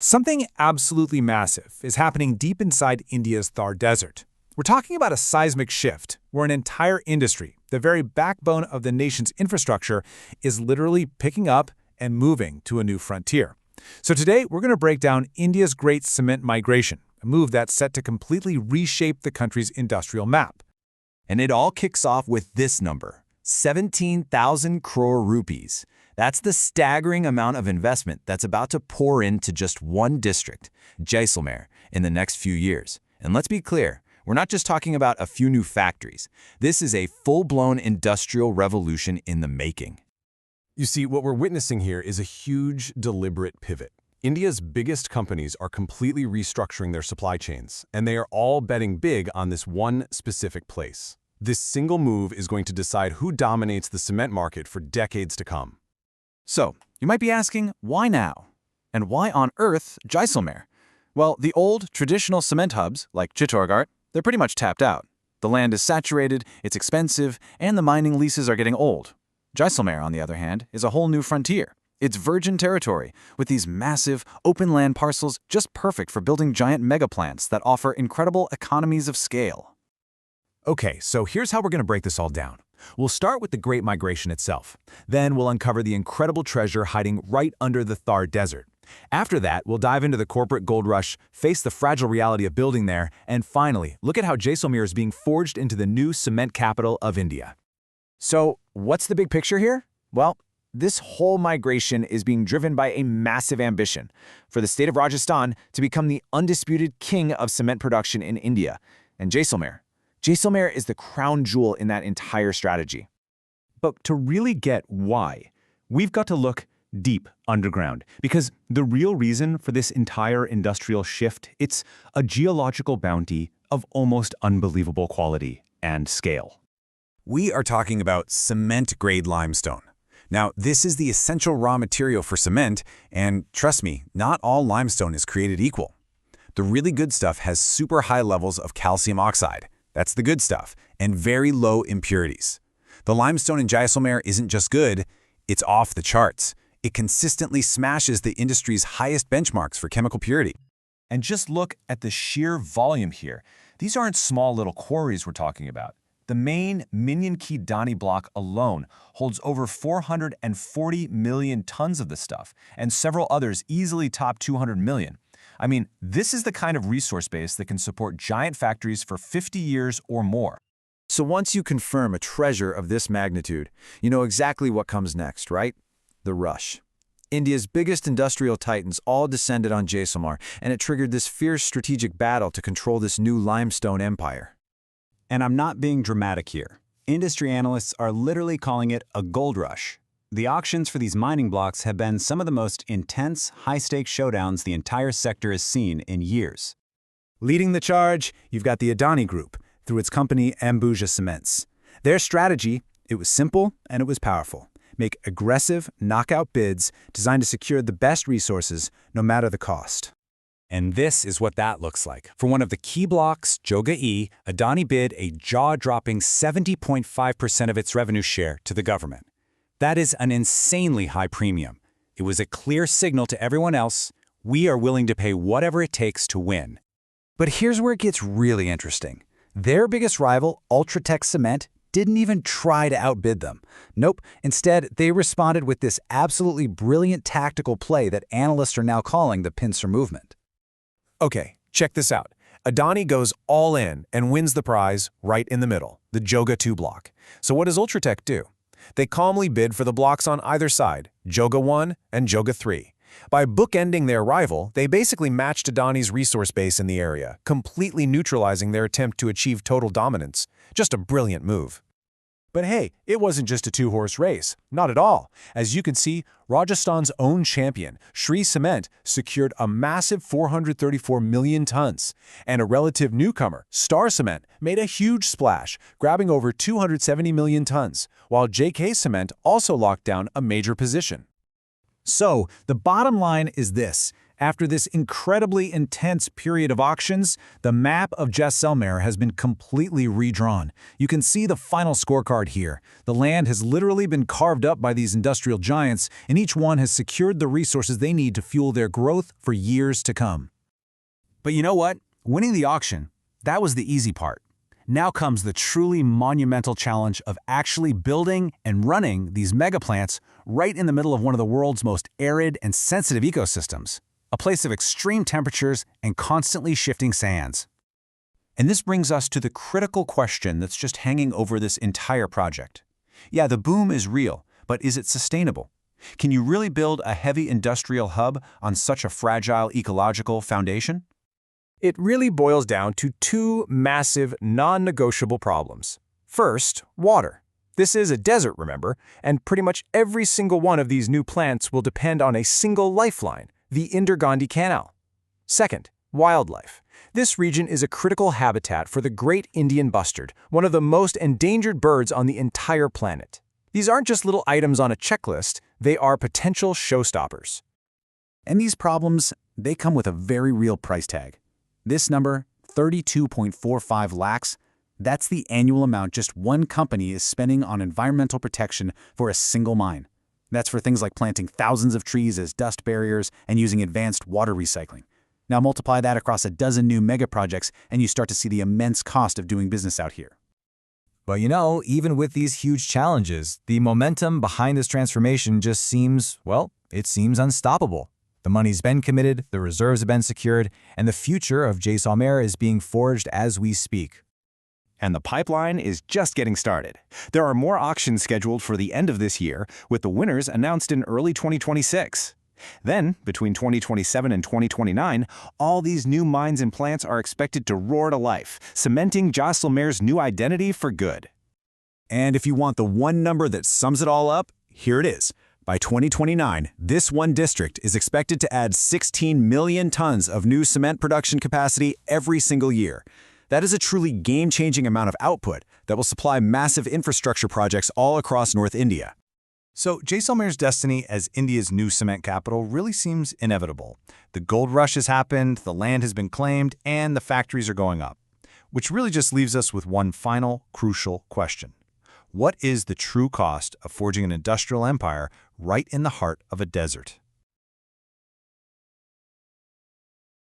Something absolutely massive is happening deep inside India's Thar Desert. We're talking about a seismic shift where an entire industry, the very backbone of the nation's infrastructure, is literally picking up and moving to a new frontier. So today, we're going to break down India's Great Cement Migration, a move that's set to completely reshape the country's industrial map. And it all kicks off with this number, 17,000 crore rupees. That's the staggering amount of investment that's about to pour into just one district, Jaisalmer, in the next few years. And let's be clear, we're not just talking about a few new factories. This is a full-blown industrial revolution in the making. You see, what we're witnessing here is a huge, deliberate pivot. India's biggest companies are completely restructuring their supply chains, and they are all betting big on this one specific place. This single move is going to decide who dominates the cement market for decades to come. So, you might be asking, why now? And why on earth Jaisalmer? Well, the old, traditional cement hubs, like Chittorgarh, they're pretty much tapped out. The land is saturated, it's expensive, and the mining leases are getting old. Jaisalmer, on the other hand, is a whole new frontier. It's virgin territory, with these massive, open land parcels just perfect for building giant megaplants that offer incredible economies of scale. Okay, so here's how we're going to break this all down. We'll start with the Great Migration itself. Then we'll uncover the incredible treasure hiding right under the Thar Desert. After that, we'll dive into the corporate gold rush, face the fragile reality of building there, and finally, look at how Jaisalmer is being forged into the new cement capital of India. So, what's the big picture here? Well, this whole migration is being driven by a massive ambition for the state of Rajasthan to become the undisputed king of cement production in India. And Jaisalmer is the crown jewel in that entire strategy. But to really get why, we've got to look deep underground, because the real reason for this entire industrial shift, it's a geological bounty of almost unbelievable quality and scale. We are talking about cement-grade limestone. Now, this is the essential raw material for cement, and trust me, not all limestone is created equal. The really good stuff has super high levels of calcium oxide. That's the good stuff, and very low impurities. The limestone in Jaisalmer isn't just good, it's off the charts. It consistently smashes the industry's highest benchmarks for chemical purity. And just look at the sheer volume here. These aren't small little quarries we're talking about. The main Minyan Ki Dani block alone holds over 440 million tons of this stuff, and several others easily top 200 million. I mean, this is the kind of resource base that can support giant factories for 50 years or more. So once you confirm a treasure of this magnitude, you know exactly what comes next, right? The rush. India's biggest industrial titans all descended on Jaisalmer, and it triggered this fierce strategic battle to control this new limestone empire. And I'm not being dramatic here. Industry analysts are literally calling it a gold rush. The auctions for these mining blocks have been some of the most intense, high-stakes showdowns the entire sector has seen in years. Leading the charge, you've got the Adani Group, through its company Ambuja Cements. Their strategy, it was simple and it was powerful. Make aggressive, knockout bids designed to secure the best resources, no matter the cost. And this is what that looks like. For one of the key blocks, Joga E, Adani bid a jaw-dropping 70.5% of its revenue share to the government. That is an insanely high premium. It was a clear signal to everyone else, we are willing to pay whatever it takes to win. But here's where it gets really interesting. Their biggest rival, Ultratech Cement, didn't even try to outbid them. Nope, instead, they responded with this absolutely brilliant tactical play that analysts are now calling the pincer movement. Okay, check this out. Adani goes all in and wins the prize right in the middle, the Joga 2 block. So what does Ultratech do? They calmly bid for the blocks on either side, Joga 1 and Joga 3. By bookending their rival, they basically matched Adani's resource base in the area, completely neutralizing their attempt to achieve total dominance. Just a brilliant move. But hey, it wasn't just a two-horse race. Not at all. As you can see, Rajasthan's own champion, Shree Cement, secured a massive 434 million tons. And a relative newcomer, Star Cement, made a huge splash, grabbing over 270 million tons, while JK Cement also locked down a major position. So, the bottom line is this. After this incredibly intense period of auctions, the map of Jaisalmer has been completely redrawn. You can see the final scorecard here. The land has literally been carved up by these industrial giants, and each one has secured the resources they need to fuel their growth for years to come. But you know what? Winning the auction, that was the easy part. Now comes the truly monumental challenge of actually building and running these mega plants right in the middle of one of the world's most arid and sensitive ecosystems, a place of extreme temperatures and constantly shifting sands. And this brings us to the critical question that's just hanging over this entire project. Yeah, the boom is real, but is it sustainable? Can you really build a heavy industrial hub on such a fragile ecological foundation? It really boils down to two massive, non-negotiable problems. First, water. This is a desert, remember, and pretty much every single one of these new plants will depend on a single lifeline, the Indira Canal. Second, wildlife. This region is a critical habitat for the great Indian bustard, one of the most endangered birds on the entire planet. These aren't just little items on a checklist, they are potential showstoppers. And these problems, they come with a very real price tag. This number, 32.45 lakhs, that's the annual amount just one company is spending on environmental protection for a single mine. That's for things like planting thousands of trees as dust barriers and using advanced water recycling. Now multiply that across a dozen new mega projects and you start to see the immense cost of doing business out here. But you know, even with these huge challenges, the momentum behind this transformation just seems, well, it seems unstoppable. The money's been committed, the reserves have been secured, and the future of Jaisalmer is being forged as we speak. And the pipeline is just getting started. There are more auctions scheduled for the end of this year, with the winners announced in early 2026. Then, between 2027 and 2029, all these new mines and plants are expected to roar to life, cementing Jaisalmer's new identity for good. And if you want the one number that sums it all up, here it is. By 2029, this one district is expected to add 16 million tons of new cement production capacity every single year. That is a truly game-changing amount of output that will supply massive infrastructure projects all across North India. So Jaisalmer's destiny as India's new cement capital really seems inevitable. The gold rush has happened, the land has been claimed, and the factories are going up. Which really just leaves us with one final, crucial question. What is the true cost of forging an industrial empire right in the heart of a desert?